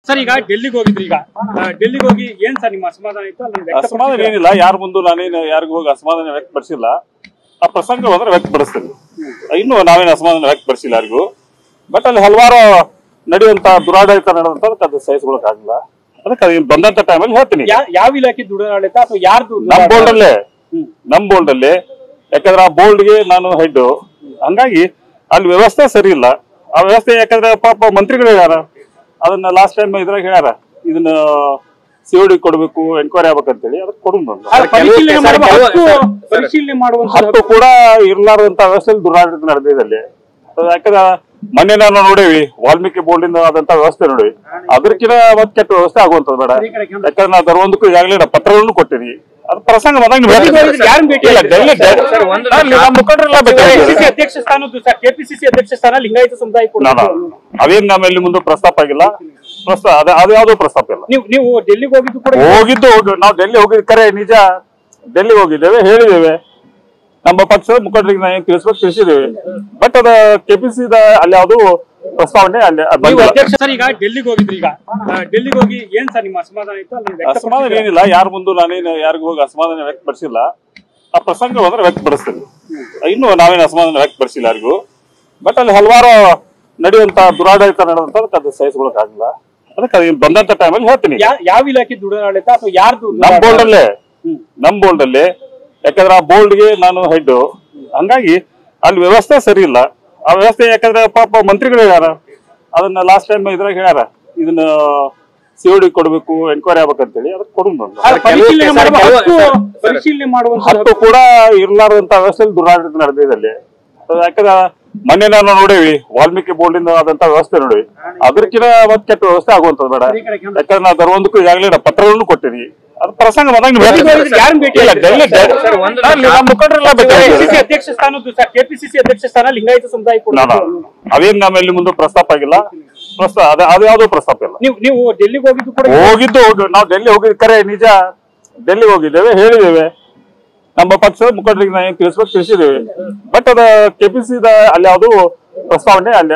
Sir ಈಗ ಡೆಲ್ಲಿಗೆ ಹೋಗಿದ್ರಿ. ಈಗ ಡೆಲ್ಲಿಗೆ ಹೋಗಿ ಏನ್ ಸರ್ ನಿಮ್ಮ ಅಸಮಾಧಾನ ಇತ್ತು? ಅಸಮಾಧಾನ ಏನಿಲ್ಲ, ಯಾರ ಮುಂದೆ ನಾನೇನು ಯಾರಿಗೂ ಹೋಗಿ ಅಸಮಾಧಾನ ವ್ಯಕ್ತಪಡಿಸಿಲ್ಲ. ಆ ಪ್ರಸಂಗ ಹೋದ್ರೆ ವ್ಯಕ್ತಪಡಿಸ್ತೇನೆ. ಇನ್ನು ನಾವೇನು ಅಸಮಾಧಾನ ವ್ಯಕ್ತಪಡಿಸಿಲ್ಲ ಯಾರಿಗೂ. ಬಟ್ ಅಲ್ಲಿ ಹಲವಾರು ನಡೆಯುವಂತ ದುರಾಡಳಿತ ನಡೆದಂತ ಅದು ಸಹಿಸ್ಕೊಳಕ್ಕಾಗಿಲ್ಲ. ಅದಕ್ಕೆ ಬಂದಂತ ಟೈಮಲ್ಲಿ ಹೇಳ್ತೀನಿ. ಯಾವ ಇಲಾಖೆ ದುರಾಡಳಿತ ಅಥವಾ ಯಾರ್ದು? ನಮ್ ಬೋಲ್ಡ್ ಅಲ್ಲಿ ಯಾಕಂದ್ರೆ ಆ ಬೋಲ್ಡ್ಗೆ ನಾನು ಹೆಡ್, ಹಂಗಾಗಿ ಅಲ್ಲಿ ವ್ಯವಸ್ಥೆ ಸರಿ ಇಲ್ಲ. ಆ ವ್ಯವಸ್ಥೆ ಯಾಕಂದ್ರೆ ಪಾಪ ಮಂತ್ರಿಗಳು ಹೇಳ್ಯಾರ, ಅದನ್ನ ಲಾಸ್ಟ್ ಟೈಮ್ ಇದ್ರಾಗ ಹೇಳ್ಯಾರ, ಇದನ್ನ ಸಿಒಡಿ ಕೊಡ್ಬೇಕು, ಎನ್ಕ್ವೈರಿ ಆಗ್ಬೇಕಂತೇಳಿ ಅದಕ್ಕೆ ಕೊಡುದು. ಪರಿಶೀಲನೆ ಮಾಡುವಂತ ಹತ್ತು ಕೂಡ ಇರ್ಲಾರ್ದಂತ ವ್ಯವಸ್ಥೆಯಲ್ಲಿ ದುರಾಡಳಿತ ನಡೆದಿದೆ ಅಲ್ಲಿ. ಯಾಕಂದ್ರೆ ಮೊನ್ನೆ ನಾನು ನೋಡೇವಿ, ವಾಲ್ಮೀಕಿ ಬೋರ್ಡ್ ಇಂದ ಆದಂತ ವ್ಯವಸ್ಥೆ ನೋಡಿವಿ. ಅದ್ರಕ್ಕಿಂತ ಮತ್ ಕೆಟ್ಟ ವ್ಯವಸ್ಥೆ ಆಗುವಂತದ್ದು ಬೇಡ. ಯಾಕಂದ್ರೆ ನಾವು ಬರುವಂದಕ್ಕೂ ಈಗಾಗಲೇ ಪತ್ರಗಳನ್ನು ಕೊಟ್ಟಿನಿ. ಅದು ಪ್ರಸಂಗ ಅಧ್ಯಕ್ಷ ಸ್ಥಾನದ್ದು ಕೆಪಿಸಿಸಿ ಅಧ್ಯಕ್ಷ ಸ್ಥಾನ ಲಿಂಗಾಯತ ಸಮುದಾಯ ಅವೇನ್ ನಮ್ಮಲ್ಲಿ ಮುಂದೆ ಪ್ರಸ್ತಾಪ ಆಗಿಲ್ಲ. ಅದು ಯಾವ್ದೋ ಪ್ರಸ್ತಾಪ ಇಲ್ಲ. ನೀವು ಡೆಲ್ಲಿಗೆ ಹೋಗಿದ್ದು ಕೂಡ ನಾವು ಡೆಲ್ಲಿ ಹೋಗಿದ್ ಕರೆ ನಿಜ. ಡೆಲ್ಲಿಗೆ ಹೋಗಿದ್ದೇವೆ, ಹೇಳಿದ್ದೇವೆ, ನಮ್ಮ ಪಕ್ಷದ ಮುಖಂಡರಿಗೆ ನಾವು ತಿಳಿಸಿದ್ದೇವೆ. ಬಟ್ ಅದ ಕೆಪಿಸಿ ಅಲ್ಲಿ ಯಾವ್ದು ಪ್ರಸ್ತಾವನೆ ಅಲ್ಲಿ ಸರ್ ಈಗ ಡೆಲ್ಲಿಗೆ ಹೋಗಿದ್ರಿ. ಈಗ ಡೆಲ್ಲಿಗೆ ಹೋಗಿ ಏನ್ ಸರ್ ನಿಮ್ಮ ಅಸಮಾಧಾನ ಇತ್ತು? ಅಸಮಾಧಾನ ಏನಿಲ್ಲ, ಯಾರ ಮುಂದೆ ನಾನೇನು ಯಾರಿಗೂ ಹೋಗಿ ಅಸಮಾಧಾನ ವ್ಯಕ್ತಪಡಿಸಿಲ್ಲ. ಆ ಪ್ರಸಂಗ ಹೋದ್ರೆ ವ್ಯಕ್ತಪಡಿಸ್ತೇನೆ. ಇನ್ನು ನಾವೇನು ಅಸಮಾಧಾನ ವ್ಯಕ್ತಪಡಿಸಿಲ್ಲ ಯಾರಿಗೂ. ಬಟ್ ಅಲ್ಲಿ ಹಲವಾರು ನಡೆಯುವಂತ ದುರಾಡಳಿತ ನಡೆದಂತ ಅದು ಸಹಿಸ್ಕೊಳಕ್ಕಾಗಿಲ್ಲ. ಅದಕ್ಕೆ ಬಂದಂತ ಟೈಮಲ್ಲಿ ಹೇಳ್ತೀನಿ. ಯಾವ ಇಲಾಖೆ ದುರಾಡಳಿತ ಅಥವಾ ಯಾರ್ದು? ನಮ್ ಬೋಲ್ಡ್ ಅಲ್ಲಿ ಯಾಕಂದ್ರೆ ಆ ಬೋಲ್ಡ್ಗೆ ನಾನು ಹೆಡ್, ಹಂಗಾಗಿ ಅಲ್ಲಿ ವ್ಯವಸ್ಥೆ ಸರಿ ಇಲ್ಲ. ಆ ವ್ಯವಸ್ಥೆ ಯಾಕಂದ್ರೆ ಪಾಪ ಮಂತ್ರಿಗಳು ಹೇಳ್ಯಾರ, ಅದನ್ನ ಲಾಸ್ಟ್ ಟೈಮ್ ಇದ್ರಾಗ ಹೇಳ್ಯಾರ, ಇದನ್ನ ಸಿಒಡಿ ಕೊಡ್ಬೇಕು, ಎನ್ಕ್ವೈರಿ ಆಗ್ಬೇಕಂತೇಳಿ ಅದಕ್ಕೆ ಕೊಡುದು. ಪರಿಶೀಲನೆ ಮಾಡುವಂತ ಹತ್ತು ಕೂಡ ಇರ್ಲಾರ್ದಂತ ವ್ಯವಸ್ಥೆಯಲ್ಲಿ ದುರಾಡಳಿತ ನಡೆದಿದೆ ಅಲ್ಲಿ. ಯಾಕಂದ್ರೆ ಮೊನ್ನೆ ನಾನು ನೋಡೇವಿ, ವಾಲ್ಮೀಕಿ ಬೋರ್ಡ್ ಇಂದ ಆದಂತ ವ್ಯವಸ್ಥೆ ನೋಡಿವಿ. ಅದ್ರಕ್ಕಿಂತ ಮತ್ ಕೆಟ್ಟ ವ್ಯವಸ್ಥೆ ಆಗುವಂತದ್ದು ಬೇಡ. ಯಾಕಂದ್ರೆ ನಾವು ಬರುವಂದಕ್ಕೂ ಈಗಾಗಲೇ ಪತ್ರಗಳನ್ನು ಕೊಟ್ಟಿನಿ. ಅದು ಪ್ರಸಂಗ ಅಧ್ಯಕ್ಷ ಸ್ಥಾನದ್ದು ಕೆಪಿಸಿಸಿ ಅಧ್ಯಕ್ಷ ಸ್ಥಾನ ಲಿಂಗಾಯತ ಸಮುದಾಯ ಅವೇನ್ ನಮ್ಮಲ್ಲಿ ಮುಂದೆ ಪ್ರಸ್ತಾಪ ಆಗಿಲ್ಲ. ಅದು ಯಾವ್ದೋ ಪ್ರಸ್ತಾಪ ಇಲ್ಲ. ನೀವು ಡೆಲ್ಲಿಗೆ ಹೋಗಿದ್ದು ಕೂಡ ನಾವು ಡೆಲ್ಲಿ ಹೋಗಿದ್ ಕರೆ ನಿಜ. ಡೆಲ್ಲಿಗೆ ಹೋಗಿದ್ದೇವೆ, ಹೇಳಿದ್ದೇವೆ, ನಮ್ಮ ಪಕ್ಷದ ಮುಖಂಡರಿಗೆ ನಾವು ತಿಳಿಸಿದ್ದೇವೆ. ಬಟ್ ಅದ ಕೆಪಿಸಿ ಅಲ್ಲಿ ಯಾವ್ದು ಪ್ರಸ್ತಾವನೆ ಅಲ್ಲಿ